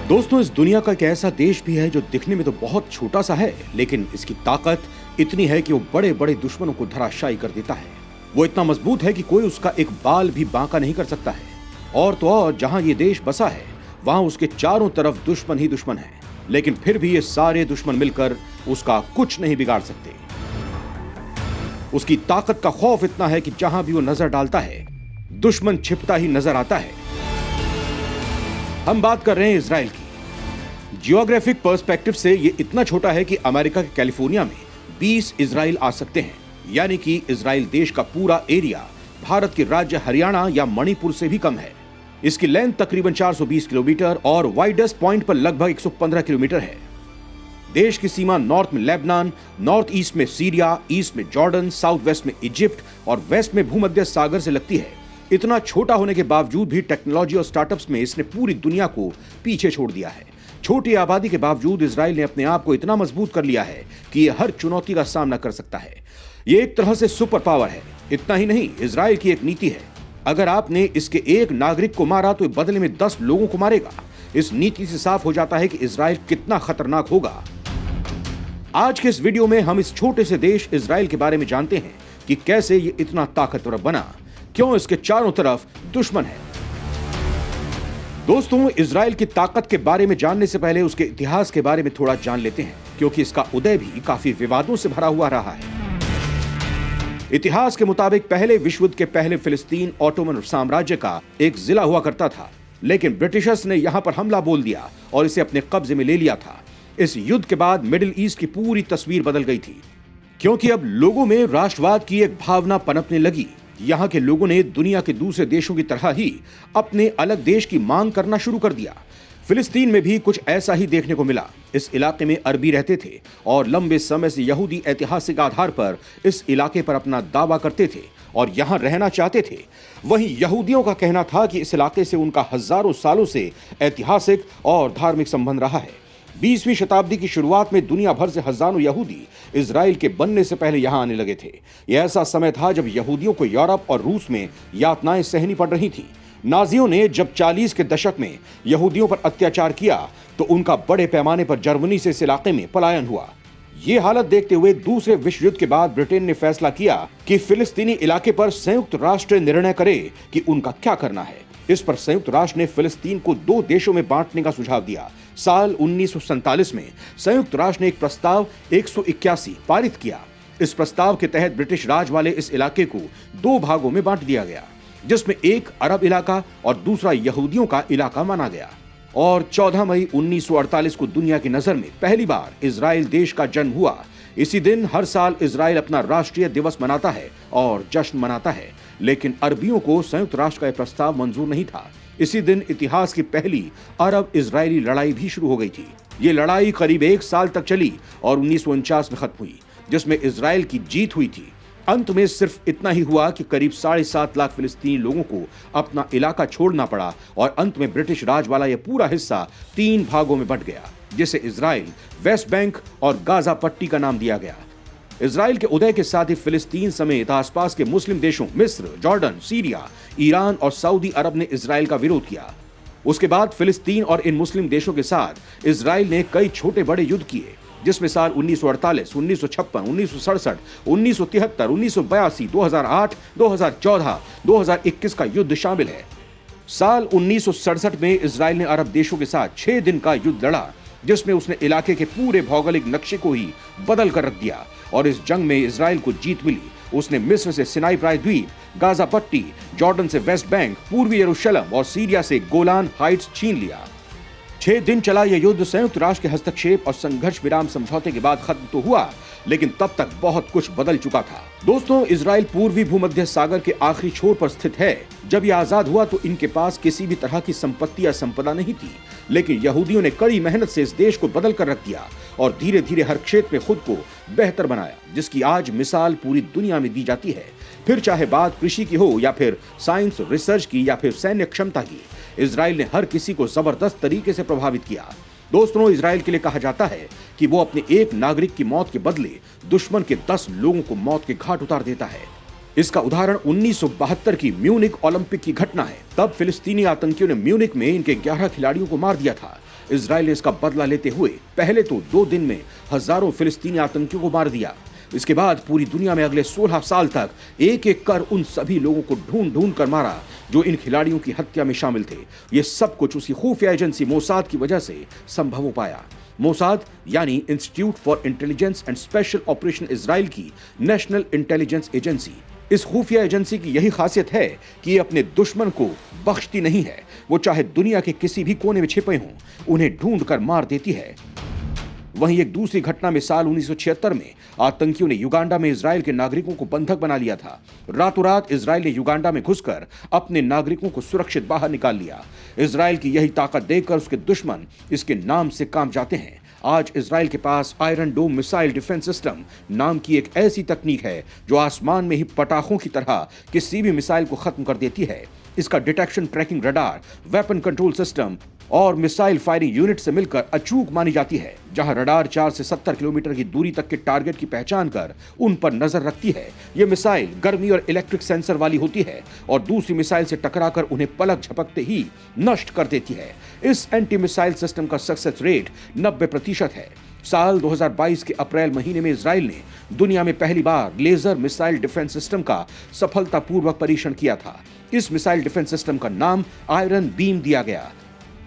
दोस्तों, इस दुनिया का एक ऐसा देश भी है जो दिखने में तो बहुत छोटा सा है, लेकिन इसकी ताकत इतनी है कि वो बड़े बड़े दुश्मनों को धराशायी कर देता है। वो इतना मजबूत है कि कोई उसका एक बाल भी बांका नहीं कर सकता है। और तो और जहां ये देश बसा है वहां उसके चारों तरफ दुश्मन ही दुश्मन है, लेकिन फिर भी ये सारे दुश्मन मिलकर उसका कुछ नहीं बिगाड़ सकते। उसकी ताकत का खौफ इतना है कि जहां भी वो नजर डालता है दुश्मन छिपता ही नजर आता है। हम बात कर रहे हैं इजराइल की। जियोग्राफिक पर्सपेक्टिव से ये इतना छोटा है कि अमेरिका के कैलिफोर्निया में 20 इजराइल आ सकते हैं, यानी कि इजराइल देश का पूरा एरिया भारत के राज्य हरियाणा या मणिपुर से भी कम है। इसकी लेंथ तकरीबन 420 किलोमीटर और वाइडेस्ट पॉइंट पर लगभग 115 किलोमीटर है। देश की सीमा नॉर्थ में लेबनान, नॉर्थ ईस्ट में सीरिया, ईस्ट में जॉर्डन, साउथ वेस्ट में इजिप्ट और वेस्ट में भूमध्य सागर से लगती है। इतना छोटा होने के बावजूद भी टेक्नोलॉजी और स्टार्टअप्स में इसने पूरी दुनिया को पीछे छोड़ दिया है। छोटी आबादी के बावजूद इजराइल ने अपने आप को इतना मजबूत कर लिया है कि यह हर चुनौती का सामना कर सकता है। यह एक तरह से सुपर पावर है। इतना ही नहीं, इजराइल की एक नीति है, अगर आपने इसके एक नागरिक को मारा तो बदले में 10 लोगों को मारेगा। इस नीति से साफ हो जाता है कि इजराइल कितना खतरनाक होगा। आज के इस वीडियो में हम इस छोटे से देश इजराइल के बारे में जानते हैं कि कैसे ये इतना ताकतवर बना, क्यों इसके चारों तरफ दुश्मन है। दोस्तों, इजराइल की ताकत के बारे में जानने से पहले उसके इतिहास के बारे में थोड़ा जान लेते हैं, क्योंकि इसका उदय भी काफी विवादों से भरा हुआ रहा है। इतिहास के मुताबिक पहले विश्व युद्ध के पहले फिलिस्तीन ऑटोमन साम्राज्य का एक जिला हुआ करता था, लेकिन ब्रिटिशर्स ने यहां पर हमला बोल दिया और इसे अपने कब्जे में ले लिया था। इस युद्ध के बाद मिडिल ईस्ट की पूरी तस्वीर बदल गई थी, क्योंकि अब लोगों में राष्ट्रवाद की एक भावना पनपने लगी। यहाँ के लोगों ने दुनिया के दूसरे देशों की तरह ही अपने अलग देश की मांग करना शुरू कर दिया। फिलिस्तीन में भी कुछ ऐसा ही देखने को मिला। इस इलाके में अरबी रहते थे और लंबे समय से यहूदी ऐतिहासिक आधार पर इस इलाके पर अपना दावा करते थे और यहाँ रहना चाहते थे। वहीं यहूदियों का कहना था कि इस इलाके से उनका हजारों सालों से ऐतिहासिक और धार्मिक संबंध रहा है। 20वीं शताब्दी की शुरुआत में दुनिया भर से हजारों यहूदी इजराइल के बनने से पहले यहां आने लगे थे। यह ऐसा समय था जब यहूदियों को यूरोप और रूस में यातनाएं सहनी पड़ रही थी। नाजियों ने जब 40 के दशक में यहूदियों पर अत्याचार किया तो उनका बड़े पैमाने पर जर्मनी से इस इलाके में पलायन हुआ। ये हालत देखते हुए दूसरे विश्व युद्ध के बाद ब्रिटेन ने फैसला किया कि फिलिस्तीनी इलाके पर संयुक्त राष्ट्र निर्णय करे कि उनका क्या करना है। इस पर संयुक्त राष्ट्र ने फिलिस्तीन को 2 देशों में बांटने का सुझाव दिया। साल 1947 में संयुक्त राष्ट्र ने एक प्रस्ताव 181 पारित किया। इस प्रस्ताव के तहत ब्रिटिश राज वाले इस इलाके को 2 भागों में बांट दिया गया, जिसमें एक अरब इलाका और दूसरा यहूदियों का इलाका माना गया। और 14 मई 1948 को दुनिया की नजर में पहली बार इजराइल देश का जन्म हुआ। इसी दिन हर साल इजराइल अपना राष्ट्रीय दिवस मनाता है और जश्न मनाता है, लेकिन अरबियों को संयुक्त राष्ट्र का यह प्रस्ताव मंजूर नहीं था। इसी दिन इतिहास की पहली अरब इजरायली लड़ाई भी शुरू हो गई थी। ये लड़ाई करीब 1 साल तक चली और 1949 में खत्म हुई, जिसमें इजराइल की जीत हुई थी। अंत में सिर्फ इतना ही हुआ कि करीब 7.5 लाख फिलिस्तीनी लोगों को अपना इलाका छोड़ना पड़ा और अंत में ब्रिटिश राज वाला यह पूरा हिस्सा 3 भागों में बंट गया, जिसे इजराइल, वेस्ट बैंक और गाजा पट्टी का नाम दिया गया। इजराइल के उदय के साथ ही फिलिस्तीन समेत आसपास के मुस्लिम देशों मिस्र, जॉर्डन, सीरिया, ईरान और सऊदी अरब ने इजराइल का विरोध किया। उसके बाद फिलिस्तीन और इन मुस्लिम देशों के साथ इजराइल ने कई छोटे बड़े युद्ध किए, जिसमें साल 1948, 1956, 1967, 1973, 1982, 2008, 2014, 2021 का युद्ध शामिल है। साल 1967 में इजराइल ने अरब देशों के साथ 6 दिन का युद्ध लड़ा, जिसमें उसने इलाके के पूरे भौगोलिक नक्शे को ही बदल कर रख दिया और इस जंग में इजराइल को जीत मिली। उसने मिस्र से सिनाई प्रायद्वीप, गाजा पट्टी, जॉर्डन से वेस्ट बैंक, पूर्वी यरूशलेम और सीरिया से गोलान हाइट्स छीन लिया। 6 दिन चला यह युद्ध संयुक्त राष्ट्र के हस्तक्षेप और संघर्ष विराम समझौते के बाद खत्म तो हुआ, लेकिन तब तक बहुत कुछ बदल चुका था। दोस्तों, इजराइल पूर्वी भूमध्य सागर के आखिरी छोर पर स्थित है। जब यह आजाद हुआ तो इनके पास किसी भी तरह की संपत्ति या संपदा नहीं थी, लेकिन यहूदियों ने कड़ी मेहनत से इस देश को बदल कर रख दिया और धीरे धीरे हर क्षेत्र में खुद को बेहतर बनाया, जिसकी आज मिसाल पूरी दुनिया में दी जाती है। फिर चाहे बात कृषि की हो या फिर साइंस रिसर्च की या फिर सैन्य क्षमता की, इजराइल ने हर किसी को जबरदस्त तरीके से प्रभावित किया। दोस्तों, इजराइल के लिए कहा जाता है कि वो अपने एक नागरिक की मौत के बदले दुश्मन के 10 लोगों को मौत के घाट उतार देता है। इसका उदाहरण 1972 की म्यूनिक ओलंपिक की घटना है। तब फिलिस्तीनी आतंकियों ने म्यूनिक में इनके 11 खिलाड़ियों को मार दिया था, इजराइल ने इसका बदला लेते हुए पहले तो 2 दिन में हजारों फिलिस्तीनी आतंकियों को मार दिया। इसके बाद पूरी दुनिया में अगले 16 साल तक एक एक कर उन सभी लोगों को ढूंढ ढूंढ कर मारा जो इन खिलाड़ियों की हत्या में शामिल थे। ये सब कुछ उसी खुफिया एजेंसी मोसाद की वजह से संभव हो पाया। मोसाद यानी institute for intelligence and special operation Israel की नेशनल इंटेलिजेंस एजेंसी। इस खुफिया एजेंसी की यही खासियत है कि ये अपने दुश्मन को बख्शती नहीं है। वो चाहे दुनिया के किसी भी कोने में छिपे हों, उन्हें ढूंढ कर मार देती है। वहीं एक दूसरी घटना में साल 1976 में आतंकियों ने युगांडा में इजराइल के नागरिकों को बंधक बना लिया था। रातों रात इजराइल ने युगांडा में घुसकर अपने नागरिकों को सुरक्षित बाहर निकाल लिया। इजराइल की यही ताकत देखकर उसके दुश्मन इसके नाम से काम जाते हैं। आज इजराइल के पास iron dome missile defence system नाम की एक ऐसी तकनीक है जो आसमान में ही पटाखों की तरह किसी भी मिसाइल को खत्म कर देती है। इसका detection, tracking radar, weapon control system और मिसाइल फायरिंग यूनिट से मिलकर अचूक मानी जाती है। जहां रडार 4 से 70 किलोमीटर की दूरी तक के टारगेट की पहचान कर उन पर नजर रखती है। ये मिसाइल गर्मी और इलेक्ट्रिक सेंसर वाली होती है और दूसरी मिसाइल से टकराकर उन्हें पलक झपकते ही नष्ट कर देती है। इस एंटी मिसाइल सिस्टम का सक्सेस रेट 90% है। साल 2022 के अप्रैल महीने में इजराइल ने दुनिया में पहली बार लेजर मिसाइल डिफेंस सिस्टम का सफलतापूर्वक परीक्षण किया था। इस मिसाइल डिफेंस सिस्टम का नाम आयरन बीम दिया गया।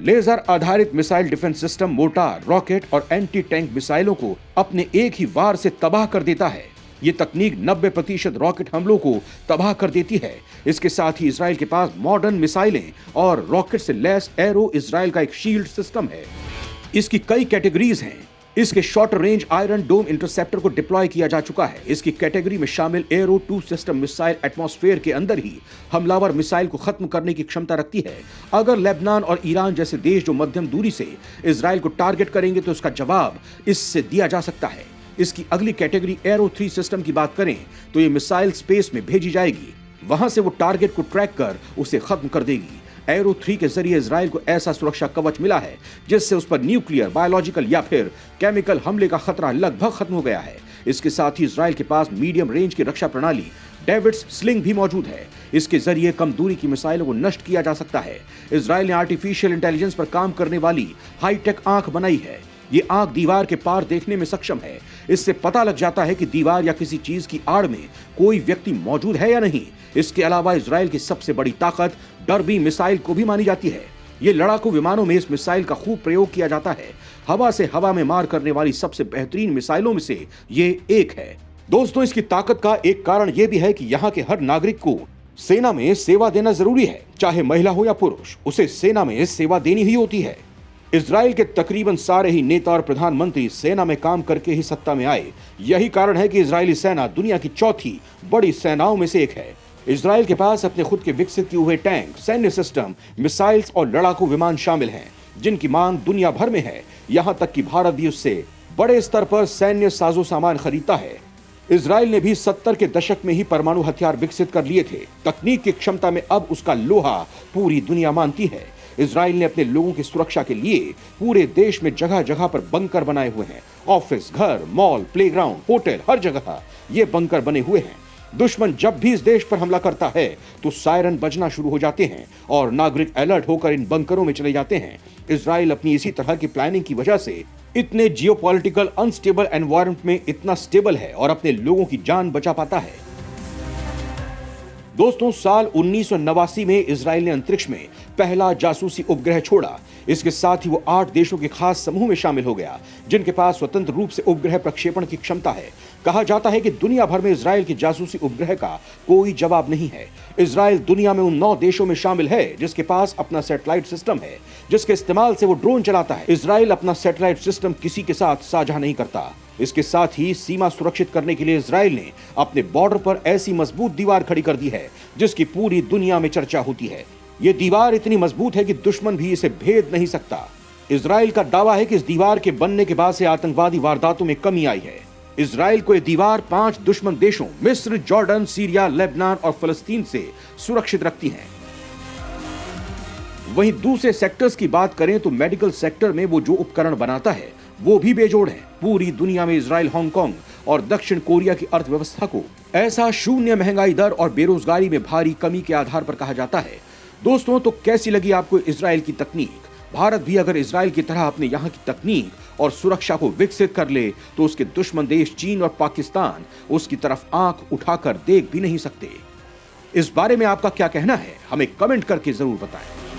लेजर आधारित missile defence system mortar, rocket और एंटी टैंक मिसाइलों को अपने एक ही वार से तबाह कर देता है। ये तकनीक 90% रॉकेट हमलों को तबाह कर देती है। इसके साथ ही इजराइल के पास मॉडर्न मिसाइलें और रॉकेट से लैस एरो इजराइल का एक शील्ड सिस्टम है। इसकी कई कैटेगरीज हैं। इसके शॉर्ट रेंज आयरन डोम इंटरसेप्टर को डिप्लॉय किया जा चुका है। इसकी कैटेगरी में शामिल एरो 2 सिस्टम मिसाइल एटमॉस्फेयर के अंदर ही हमलावर मिसाइल को खत्म करने की क्षमता रखती है। अगर लेबनान और ईरान जैसे देश जो मध्यम दूरी से इजराइल को टारगेट करेंगे तो इसका जवाब इससे दिया जा सकता है। इसकी अगली कैटेगरी एरो 3 सिस्टम की बात करें तो ये मिसाइल स्पेस में भेजी जाएगी। वहां से वो टारगेट को ट्रैक कर उसे खत्म कर देगी। एरो 3 के जरिए इजराइल को ऐसा सुरक्षा कवच मिला है जिससे उस पर न्यूक्लियर, बायोलॉजिकल या फिर केमिकल हमले का खतरा लगभग खत्म हो गया है। इसके साथ ही इजराइल के पास मीडियम रेंज की रक्षा प्रणाली डेविड्स स्लिंग भी मौजूद है। इसके जरिए कम दूरी की मिसाइलों को नष्ट किया जा सकता है। इजराइल ने आर्टिफिशियल इंटेलिजेंस पर काम करने वाली हाईटेक आंख बनाई है। ये आंख दीवार के पार देखने में सक्षम है। इससे पता लग जाता है कि दीवार या किसी चीज की आड़ में कोई व्यक्ति मौजूद है या नहीं। इसके अलावा इजराइल की सबसे बड़ी ताकत डर्बी मिसाइल को भी मानी जाती है। ये लड़ाकू विमानों में इस मिसाइल का खूब प्रयोग किया जाता है। हवा से हवा में मार करने वाली सबसे बेहतरीन मिसाइलों में से ये एक है। दोस्तों, इसकी ताकत का एक कारण यह भी है कि यहाँ के हर नागरिक को सेना में सेवा देना जरूरी है। चाहे महिला हो या पुरुष, उसे सेना में सेवा देनी ही होती है। इजराइल के तकरीबन सारे ही नेता और प्रधानमंत्री सेना में काम करके ही सत्ता में आए। यही कारण है कि इजरायली सेना दुनिया की चौथी बड़ी सेनाओं में से एक है। इजराइल के पास अपने खुद के विकसित किए हुए टैंक, सैन्य सिस्टम, मिसाइल्स और लड़ाकू विमान शामिल हैं, जिनकी मांग दुनिया भर में है। यहाँ तक कि भारत भी उससे बड़े स्तर पर सैन्य साजो सामान खरीदता है। इजराइल ने भी 70 के दशक में ही परमाणु हथियार विकसित कर लिए थे। तकनीक की क्षमता में अब उसका लोहा पूरी दुनिया मानती है। इजराइल ने अपने लोगों की सुरक्षा के लिए पूरे देश में जगह जगह पर बंकर बनाए हुए हैं। ऑफिस, घर, मॉल, प्लेग्राउंड, होटल, हर जगह ये बंकर बने हुए हैं। दुश्मन जब भी इस देश पर हमला करता है तो सायरन बजना शुरू हो जाते हैं और नागरिक अलर्ट होकर इन बंकरों में चले जाते हैं। इजराइल अपनी इसी तरह की प्लानिंग की वजह से इतने जियोपॉलिटिकल अनस्टेबल एनवायरनमेंट में इतना स्टेबल है और अपने लोगों की जान बचा पाता है। दोस्तों, साल 1989 में इजराइल ने अंतरिक्ष में पहला जासूसी उपग्रह छोड़ा। इसके साथ ही वो 8 देशों के खास समूह में शामिल हो गया, जिनके पास स्वतंत्र रूप से उपग्रह प्रक्षेपण की क्षमता है। कहा जाता है कि दुनिया भर में इजराइल के जासूसी उपग्रह का कोई जवाब नहीं है। इजराइल दुनिया में उन 9 देशों में शामिल है जिसके पास अपना सैटेलाइट सिस्टम है, जिसके इस्तेमाल से वो ड्रोन चलाता है। इजराइल अपना सैटेलाइट सिस्टम किसी के साथ साझा नहीं करता। इसके साथ ही सीमा सुरक्षित करने के लिए इजराइल ने अपने बॉर्डर पर ऐसी मजबूत दीवार खड़ी कर दी है जिसकी पूरी दुनिया में चर्चा होती है। ये दीवार इतनी मजबूत है कि दुश्मन भी इसे भेद नहीं सकता। इजराइल का दावा है कि इस दीवार के बनने के बाद से आतंकवादी वारदातों में कमी आई है। इजराइल को यह दीवार 5 दुश्मन देशों मिस्र, जॉर्डन, सीरिया, लेबनान और फलस्तीन से सुरक्षित रखती है। वहीं दूसरे सेक्टर्स की बात करें तो मेडिकल सेक्टर में वो जो उपकरण बनाता है वो भी बेजोड़ है। पूरी दुनिया में इजराइल हांगकांग और दक्षिण कोरिया की अर्थव्यवस्था को ऐसा शून्य महंगाई दर और बेरोजगारी में भारी कमी के आधार पर कहा जाता है। दोस्तों, तो कैसी लगी आपको इजराइल की तकनीक? भारत भी अगर इजराइल की तरह अपने यहाँ की तकनीक और सुरक्षा को विकसित कर ले तो उसके दुश्मन देश चीन और पाकिस्तान उसकी तरफ आंख उठाकर देख भी नहीं सकते। इस बारे में आपका क्या कहना है, हमें कमेंट करके जरूर बताएं।